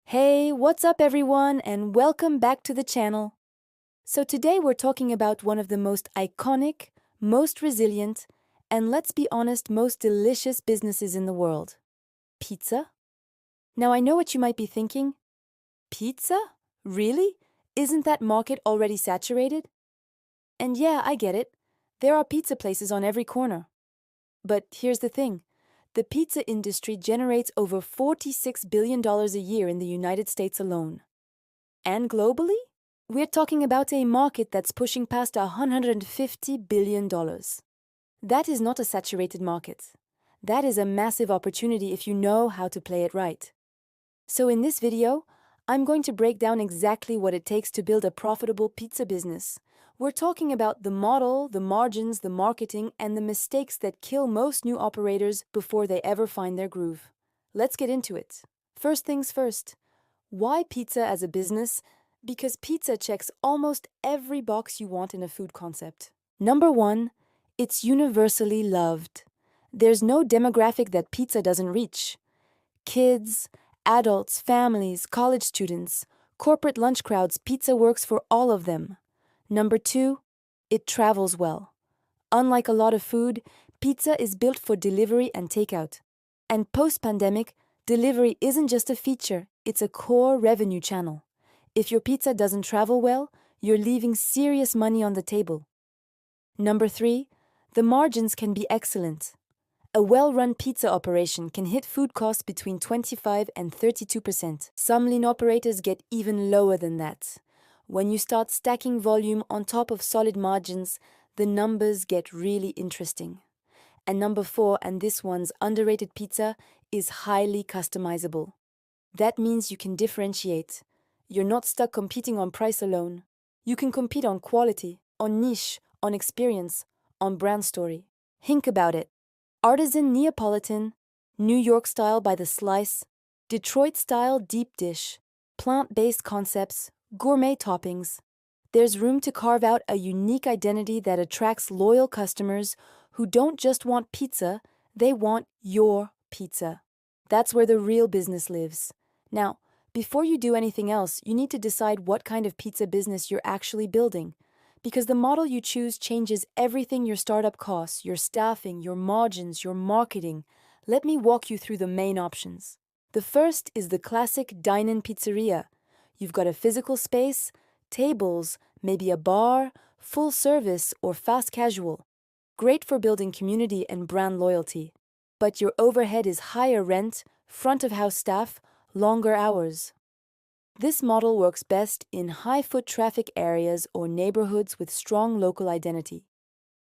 Hey, what's up everyone, and welcome back to the channel. So today we're talking about one of the most iconic, most resilient, and let's be honest, most delicious businesses in the world. Pizza? Now I know what you might be thinking. Pizza? Really? Isn't that market already saturated? And yeah, I get it. There are pizza places on every corner. But here's the thing. The pizza industry generates over $46 billion a year in the United States alone. And globally, we're talking about a market that's pushing past $150 billion. That is not a saturated market. That is a massive opportunity if you know how to play it right. So in this video, I'm going to break down exactly what it takes to build a profitable pizza business. We're talking about the model, the margins, the marketing, and the mistakes that kill most new operators before they ever find their groove. Let's get into it. First things first. Why pizza as a business? Because pizza checks almost every box you want in a food concept. Number one, it's universally loved. There's no demographic that pizza doesn't reach. Kids, adults, families, college students, corporate lunch crowds, pizza works for all of them. Number two, it travels well. Unlike a lot of food, pizza is built for delivery and takeout. And post-pandemic, delivery isn't just a feature, it's a core revenue channel. If your pizza doesn't travel well, you're leaving serious money on the table. Number three, the margins can be excellent. A well-run pizza operation can hit food costs between 25 and 32%. Some lean operators get even lower than that. When you start stacking volume on top of solid margins, the numbers get really interesting. And number four, and this one's underrated pizza, is highly customizable. That means you can differentiate. You're not stuck competing on price alone. You can compete on quality, on niche, on experience, on brand story. Think about it. Artisan Neapolitan, New York style by the slice, Detroit style deep dish, plant-based concepts, gourmet toppings. There's room to carve out a unique identity that attracts loyal customers who don't just want pizza, they want your pizza. That's where the real business lives. Now, before you do anything else, you need to decide what kind of pizza business you're actually building. Because the model you choose changes everything: your startup costs, your staffing, your margins, your marketing. Let me walk you through the main options. The first is the classic dine-in pizzeria. You've got a physical space, tables, maybe a bar, full service, or fast casual. Great for building community and brand loyalty. But your overhead is higher rent, front of house staff, longer hours. This model works best in high foot traffic areas or neighborhoods with strong local identity.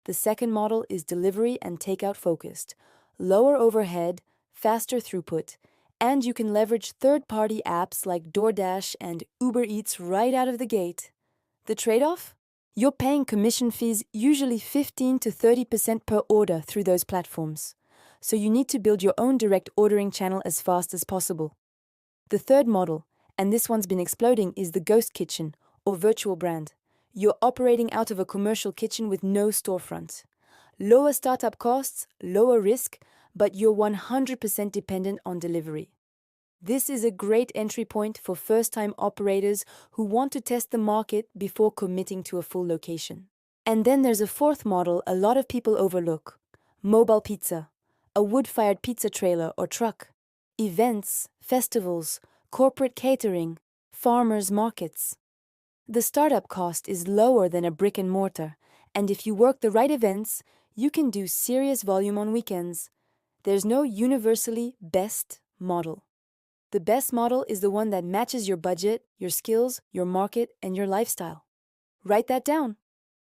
The second model is delivery and takeout focused, lower overhead, faster throughput, and you can leverage third-party apps like DoorDash and Uber Eats right out of the gate. The trade-off? You're paying commission fees, usually 15 to 30% per order through those platforms. So you need to build your own direct ordering channel as fast as possible. The third model, and this one's been exploding, is the ghost kitchen, or virtual brand. You're operating out of a commercial kitchen with no storefront. Lower startup costs, lower risk, but you're 100% dependent on delivery. This is a great entry point for first-time operators who want to test the market before committing to a full location. And then there's a fourth model a lot of people overlook: mobile pizza, a wood-fired pizza trailer or truck, events, festivals, corporate catering, farmers markets. The startup cost is lower than a brick and mortar, and if you work the right events, you can do serious volume on weekends. There's no universally best model. The best model is the one that matches your budget, your skills, your market, and your lifestyle. Write that down.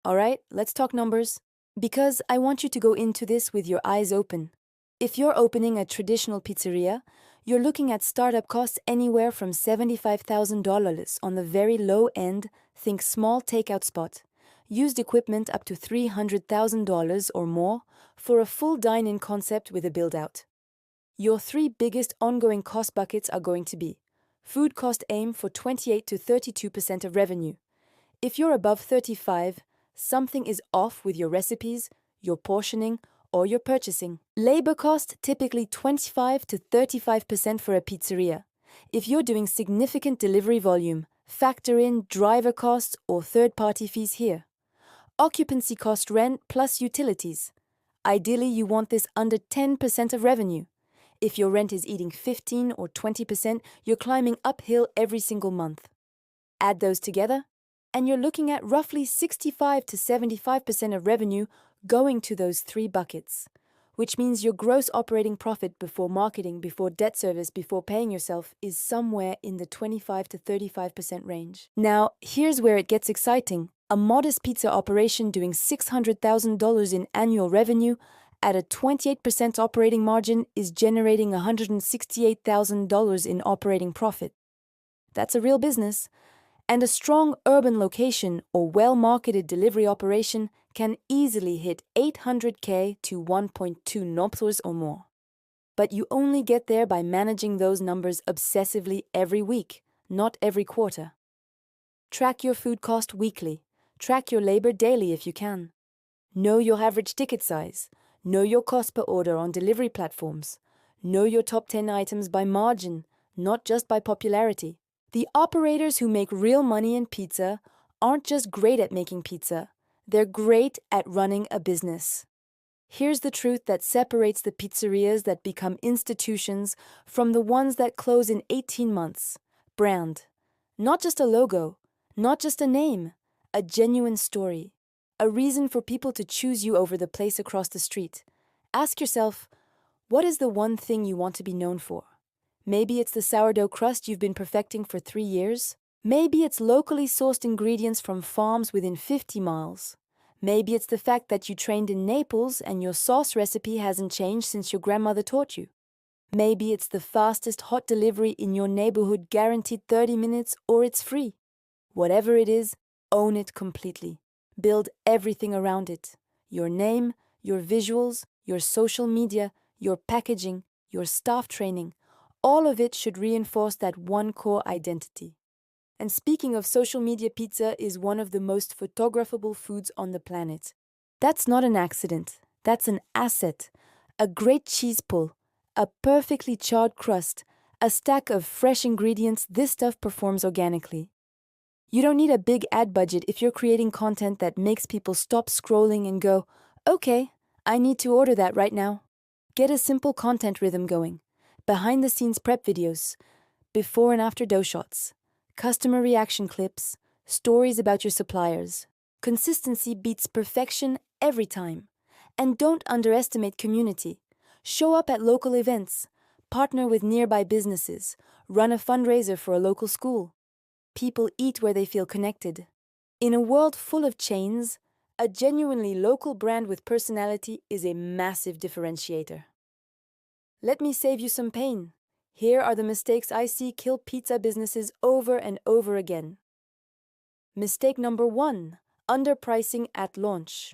All right, let's talk numbers. Because I want you to go into this with your eyes open. If you're opening a traditional pizzeria, you're looking at startup costs anywhere from $75,000 on the very low end, think small takeout spot. Used equipment up to $300,000 or more for a full dine-in concept with a build-out. Your three biggest ongoing cost buckets are going to be: food cost, aim for 28 to 32% of revenue. If you're above 35, something is off with your recipes, your portioning, or your purchasing. Labor cost, typically 25 to 35% for a pizzeria. If you're doing significant delivery volume, factor in driver costs or third-party fees here. Occupancy cost rent plus utilities. Ideally, you want this under 10% of revenue. If your rent is eating 15 or 20%, you're climbing uphill every single month. Add those together, and you're looking at roughly 65 to 75% of revenue going to those three buckets, which means your gross operating profit before marketing, before debt service, before paying yourself is somewhere in the 25 to 35% range. Now, here's where it gets exciting. A modest pizza operation doing $600,000 in annual revenue at a 28% operating margin is generating $168,000 in operating profit. That's a real business. And a strong urban location or well-marketed delivery operation can easily hit $800K to $1.2 million or more. But you only get there by managing those numbers obsessively every week, not every quarter. Track your food cost weekly. Track your labor daily if you can. Know your average ticket size. Know your cost per order on delivery platforms. Know your top 10 items by margin, not just by popularity. The operators who make real money in pizza aren't just great at making pizza, they're great at running a business. Here's the truth that separates the pizzerias that become institutions from the ones that close in 18 months. Brand. Not just a logo, not just a name, a genuine story. A reason for people to choose you over the place across the street. Ask yourself, what is the one thing you want to be known for? Maybe it's the sourdough crust you've been perfecting for 3 years. Maybe it's locally sourced ingredients from farms within 50 miles. Maybe it's the fact that you trained in Naples and your sauce recipe hasn't changed since your grandmother taught you. Maybe it's the fastest hot delivery in your neighborhood, guaranteed 30 minutes, or it's free. Whatever it is, own it completely. Build everything around it. Your name, your visuals, your social media, your packaging, your staff training. All of it should reinforce that one core identity. And speaking of social media, pizza is one of the most photographable foods on the planet. That's not an accident. That's an asset. A great cheese pull, a perfectly charred crust, a stack of fresh ingredients. This stuff performs organically. You don't need a big ad budget if you're creating content that makes people stop scrolling and go, okay, I need to order that right now. Get a simple content rhythm going. Behind-the-scenes prep videos, before and after dough shots, customer reaction clips, stories about your suppliers. Consistency beats perfection every time. And don't underestimate community. Show up at local events, partner with nearby businesses, run a fundraiser for a local school. People eat where they feel connected. In a world full of chains, a genuinely local brand with personality is a massive differentiator. Let me save you some pain. Here are the mistakes I see kill pizza businesses over and over again. Mistake number 1, underpricing at launch.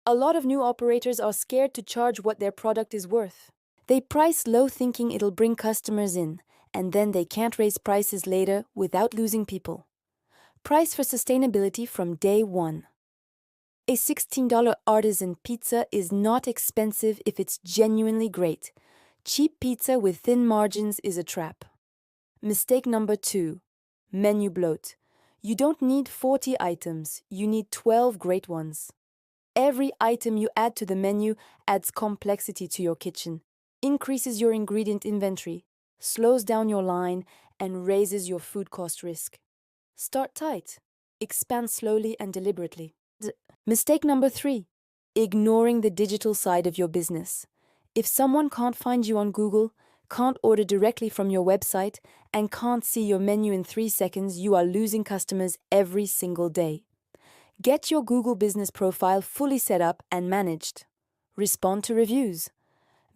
A lot of new operators are scared to charge what their product is worth. They price low thinking it'll bring customers in, and then they can't raise prices later without losing people. Price for sustainability from day one. A $16 artisan pizza is not expensive if it's genuinely great. Cheap pizza with thin margins is a trap. Mistake number 2, menu bloat. You don't need 40 items, you need 12 great ones. Every item you add to the menu adds complexity to your kitchen, increases your ingredient inventory, slows down your line, and raises your food cost risk. Start tight. Expand slowly and deliberately. Mistake number 3, ignoring the digital side of your business. If someone can't find you on Google, can't order directly from your website, and can't see your menu in 3 seconds, you are losing customers every single day. Get your Google business profile fully set up and managed. Respond to reviews.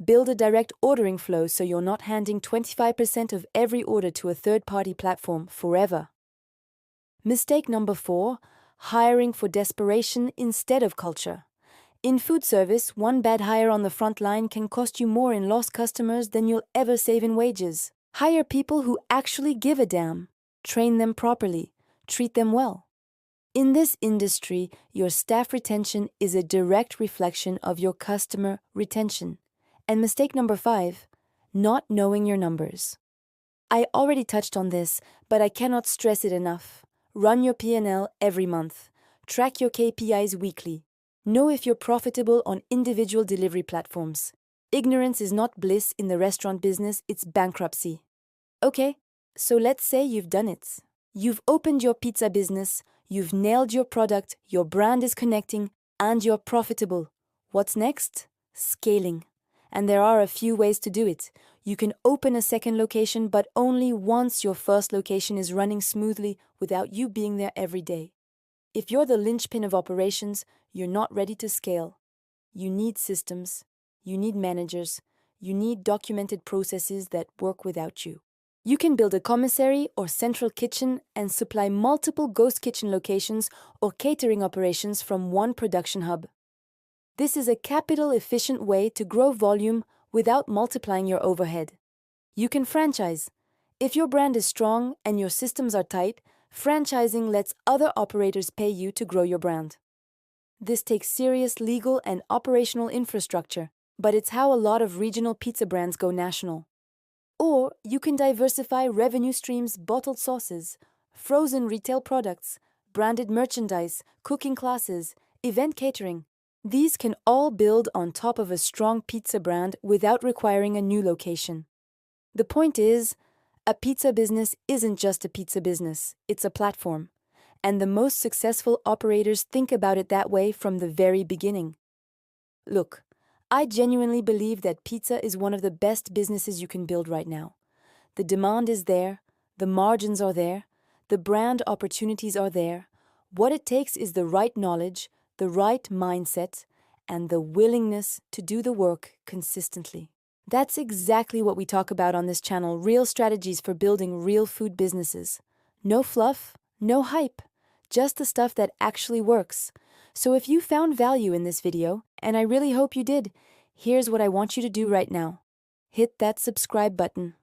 Build a direct ordering flow so you're not handing 25% of every order to a third-party platform forever. Mistake number 4, hiring for desperation instead of culture. In food service, one bad hire on the front line can cost you more in lost customers than you'll ever save in wages. Hire people who actually give a damn. Train them properly. Treat them well. In this industry, your staff retention is a direct reflection of your customer retention. And mistake number 5, not knowing your numbers. I already touched on this, but I cannot stress it enough. Run your P&L every month. Track your KPIs weekly. Know if you're profitable on individual delivery platforms. Ignorance is not bliss in the restaurant business, it's bankruptcy. Okay, so let's say you've done it. You've opened your pizza business, you've nailed your product, your brand is connecting, and you're profitable. What's next? Scaling. And there are a few ways to do it. You can open a second location, but only once your first location is running smoothly without you being there every day. If you're the linchpin of operations, you're not ready to scale. You need systems, you need managers, you need documented processes that work without you. You can build a commissary or central kitchen and supply multiple ghost kitchen locations or catering operations from one production hub. This is a capital-efficient way to grow volume without multiplying your overhead. You can franchise. If your brand is strong and your systems are tight, franchising lets other operators pay you to grow your brand. This takes serious legal and operational infrastructure, but it's how a lot of regional pizza brands go national. Or you can diversify revenue streams: bottled sauces, frozen retail products, branded merchandise, cooking classes, event catering. These can all build on top of a strong pizza brand without requiring a new location. The point is, a pizza business isn't just a pizza business, it's a platform. And the most successful operators think about it that way from the very beginning. Look, I genuinely believe that pizza is one of the best businesses you can build right now. The demand is there, the margins are there, the brand opportunities are there. What it takes is the right knowledge, the right mindset, and the willingness to do the work consistently. That's exactly what we talk about on this channel: real strategies for building real food businesses. No fluff, no hype, just the stuff that actually works. So if you found value in this video, and I really hope you did, here's what I want you to do right now. Hit that subscribe button.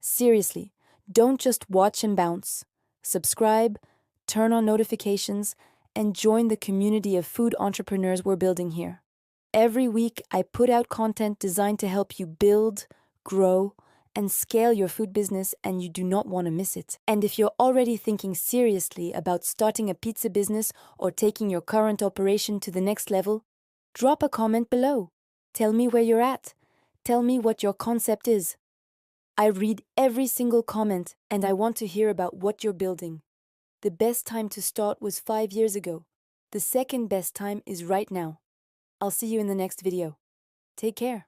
Seriously, don't just watch and bounce. Subscribe, turn on notifications, and join the community of food entrepreneurs we're building here. Every week, I put out content designed to help you build, grow, and scale your food business, and you do not want to miss it. And if you're already thinking seriously about starting a pizza business or taking your current operation to the next level, drop a comment below. Tell me where you're at. Tell me what your concept is. I read every single comment, and I want to hear about what you're building. The best time to start was 5 years ago. The second best time is right now. I'll see you in the next video. Take care.